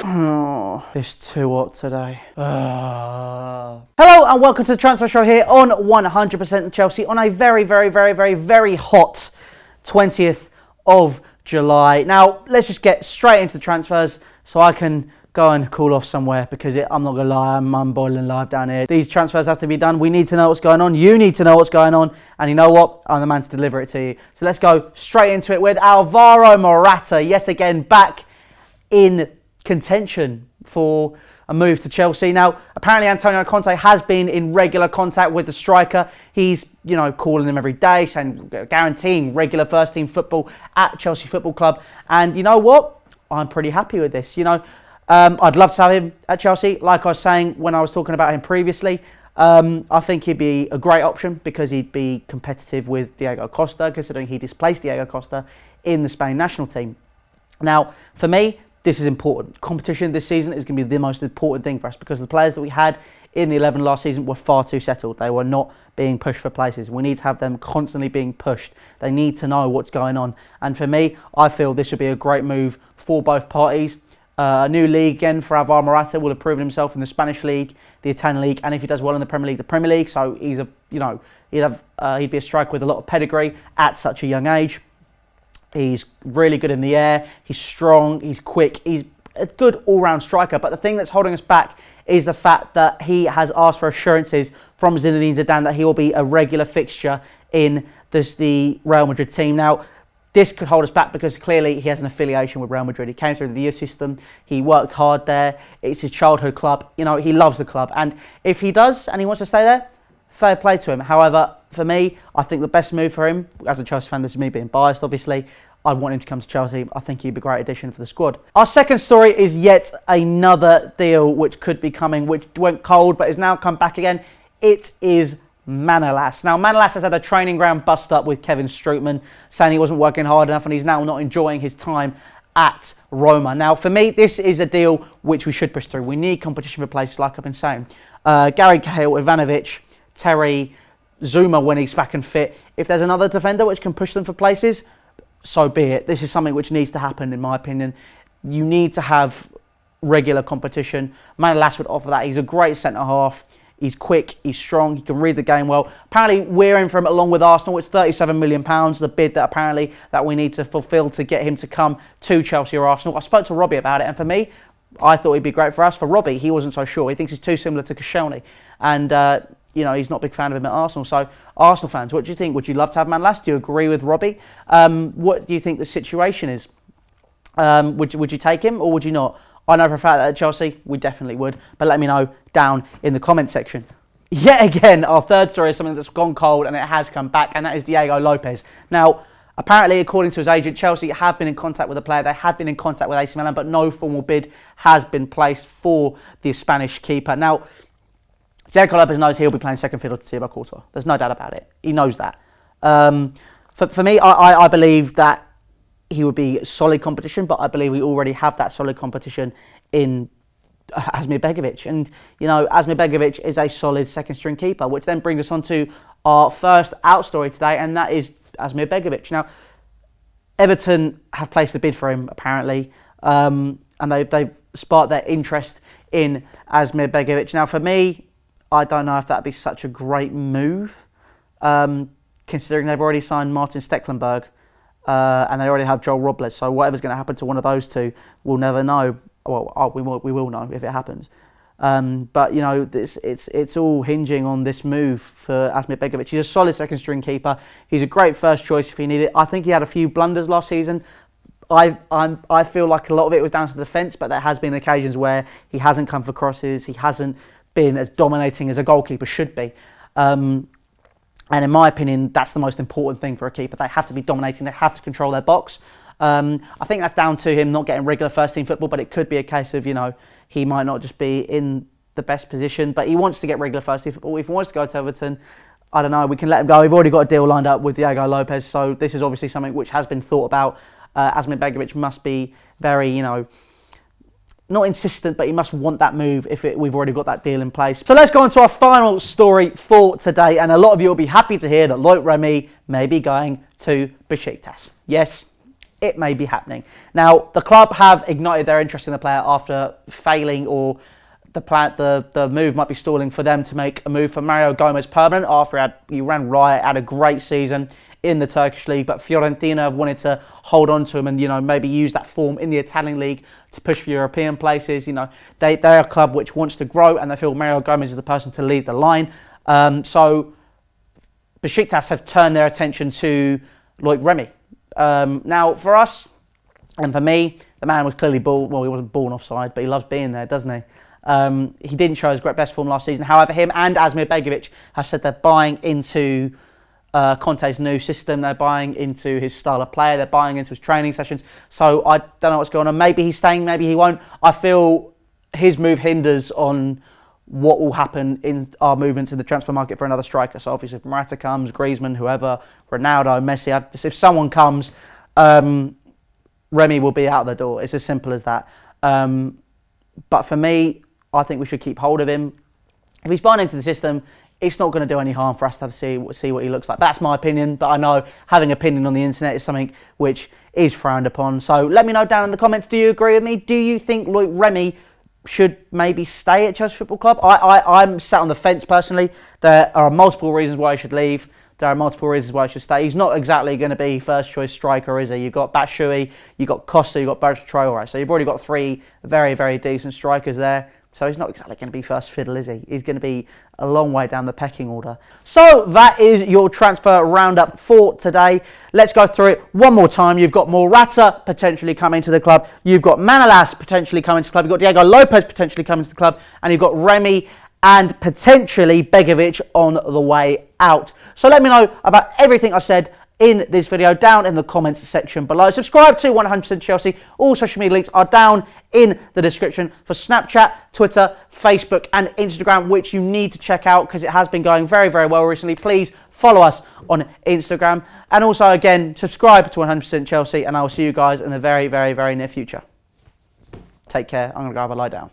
Oh, it's too hot today. Hello and welcome to the Transfer Show here on 100% Chelsea on a very hot 20th of July. Now, let's just get straight into the transfers so I can go and cool off somewhere because I'm not going to lie, I'm boiling live down here. These transfers have to be done. We need to know what's going on. You need to know what's going on. And you know what? I'm the man to deliver it to you. So let's go straight into it with Alvaro Morata, yet again back in contention for a move to Chelsea. Now, apparently Antonio Conte has been in regular contact with the striker. He's, calling him every day, saying, guaranteeing regular first team football at Chelsea Football Club. And you know what? I'm pretty happy with this. I'd love to have him at Chelsea. Like I was saying when I was talking about him previously, I think he'd be a great option because he'd be competitive with Diego Costa, considering he displaced Diego Costa in the Spain national team. Now, for me, this is important. Competition this season is going to be the most important thing for us because the players that we had in the 11 last season were far too settled. They were not being pushed for places. We need to have them constantly being pushed. They need to know what's going on. And for me, I feel this would be a great move for both parties. A new league again for Alvaro Morata will have proven himself in the Spanish league, the Italian league, and if he does well in the Premier League, the Premier League. So he's he'd be a striker with a lot of pedigree at such a young age. He's really good in the air. He's strong. He's quick. He's a good all-round striker. But the thing that's holding us back is the fact that he has asked for assurances from Zinedine Zidane that he will be a regular fixture in the Real Madrid team. Now, this could hold us back because clearly he has an affiliation with Real Madrid. He came through the youth system. He worked hard there. It's his childhood club. He loves the club. And if he does and he wants to stay there, fair play to him. However, for me, I think the best move for him, as a Chelsea fan, this is me being biased, obviously, I'd want him to come to Chelsea. I think he'd be a great addition for the squad. Our second story is yet another deal which could be coming, which went cold but has now come back again. It is Manolas. Now, Manolas has had a training ground bust up with Kevin Strootman, saying he wasn't working hard enough and he's now not enjoying his time at Roma. Now, for me, this is a deal which we should push through. We need competition for places, like I've been saying. Gary Cahill, Ivanovic, Terry, Zuma when he's back and fit. If there's another defender which can push them for places, so be it. This is something which needs to happen, in my opinion. You need to have regular competition. Manolas would offer that. He's a great centre-half. He's quick, he's strong, he can read the game well. Apparently, we're in for him along with Arsenal. It's £37 million, the bid that we need to fulfil to get him to come to Chelsea or Arsenal. I spoke to Robbie about it, and for me, I thought he'd be great for us. For Robbie, he wasn't so sure. He thinks he's too similar to Koscielny. And, he's not a big fan of him at Arsenal. So, Arsenal fans, what do you think? Would you love to have Manolas? Do you agree with Robbie? What do you think the situation is? Would you take him or would you not? I know for a fact that at Chelsea, we definitely would. But let me know down in the comment section. Yet again, our third story is something that's gone cold and it has come back, and that is Diego Lopez. Now, apparently, according to his agent, Chelsea have been in contact with the player. They had been in contact with AC Milan, but no formal bid has been placed for the Spanish keeper. Now, Diego Lopez knows he'll be playing second fiddle to Thibaut Courtois. There's no doubt about it. He knows that. For me, I believe that he would be solid competition, but I believe we already have that solid competition in Asmir Begovic. And, Asmir Begovic is a solid second-string keeper, which then brings us on to our first out story today, and that is Asmir Begovic. Now, Everton have placed a bid for him, apparently, and they've sparked their interest in Asmir Begovic. Now, for me, I don't know if that'd be such a great move, considering they've already signed Martin Stecklenburg, and they already have Joel Robles. So whatever's going to happen to one of those two, we'll never know. Well, we will know if it happens. But it's all hinging on this move for Asmir Begovic. He's a solid second string keeper. He's a great first choice if you need it. I think he had a few blunders last season. I feel like a lot of it was down to the defence, but there has been occasions where he hasn't come for crosses. He hasn't been as dominating as a goalkeeper should be. And in my opinion, that's the most important thing for a keeper. They have to be dominating. They have to control their box. I think that's down to him not getting regular first-team football, but it could be a case of, he might not just be in the best position, but he wants to get regular first-team football. If he wants to go to Everton, I don't know, we can let him go. We've already got a deal lined up with Diego Lopez, so this is obviously something which has been thought about. Asmir Begovic must be very, not insistent, but he must want that move if we've already got that deal in place. So let's go on to our final story for today, and a lot of you will be happy to hear that Remy may be going to Besiktas. Yes, it may be happening. Now, the club have ignited their interest in the player after failing, or the move might be stalling for them to make a move for Mario Gomez permanent after he ran riot, had a great season in the Turkish league, but Fiorentina have wanted to hold on to him and, maybe use that form in the Italian league to push for European places. They're a club which wants to grow, and they feel Mario Gomez is the person to lead the line. So Besiktas have turned their attention to Remy. Now, for us, and for me, the man was clearly born, well, he wasn't born offside, but he loves being there, doesn't he? He didn't show his best form last season. However, him and Begovic have said they're buying into Conte's new system. They're buying into his style of play. They're buying into his training sessions. So I don't know what's going on. Maybe he's staying, maybe he won't. I feel his move hinders on what will happen in our movements in the transfer market for another striker. So obviously if Morata comes, Griezmann, whoever, Ronaldo, Messi, if someone comes, Remy will be out the door. It's as simple as that. But for me, I think we should keep hold of him. If he's buying into the system, it's not going to do any harm for us to see what he looks like. That's my opinion, but I know having opinion on the internet is something which is frowned upon. So let me know down in the comments, do you agree with me? Do you think Remy should maybe stay at Chelsea Football Club? I'm sat on the fence personally. There are multiple reasons why he should leave. There are multiple reasons why he should stay. He's not exactly going to be first choice striker, is he? You've got Batshuayi, you've got Costa, you've got Bertrand Traoré. So you've already got three very, very decent strikers there. So he's not exactly going to be first fiddle, is he? He's going to be a long way down the pecking order. So that is your transfer roundup for today. Let's go through it one more time. You've got Morata potentially coming to the club. You've got Manolas potentially coming to the club. You've got Diego Lopez potentially coming to the club. And you've got Remy and potentially Begovic on the way out. So let me know about everything I've said in this video down in the comments section below. Subscribe to 100% Chelsea. All social media links are down in the description for Snapchat, Twitter, Facebook and Instagram, which you need to check out because it has been going very, very well recently. Please follow us on Instagram. And also, again, subscribe to 100% Chelsea, and I will see you guys in the very, very, very near future. Take care. I'm going to go have a lie down.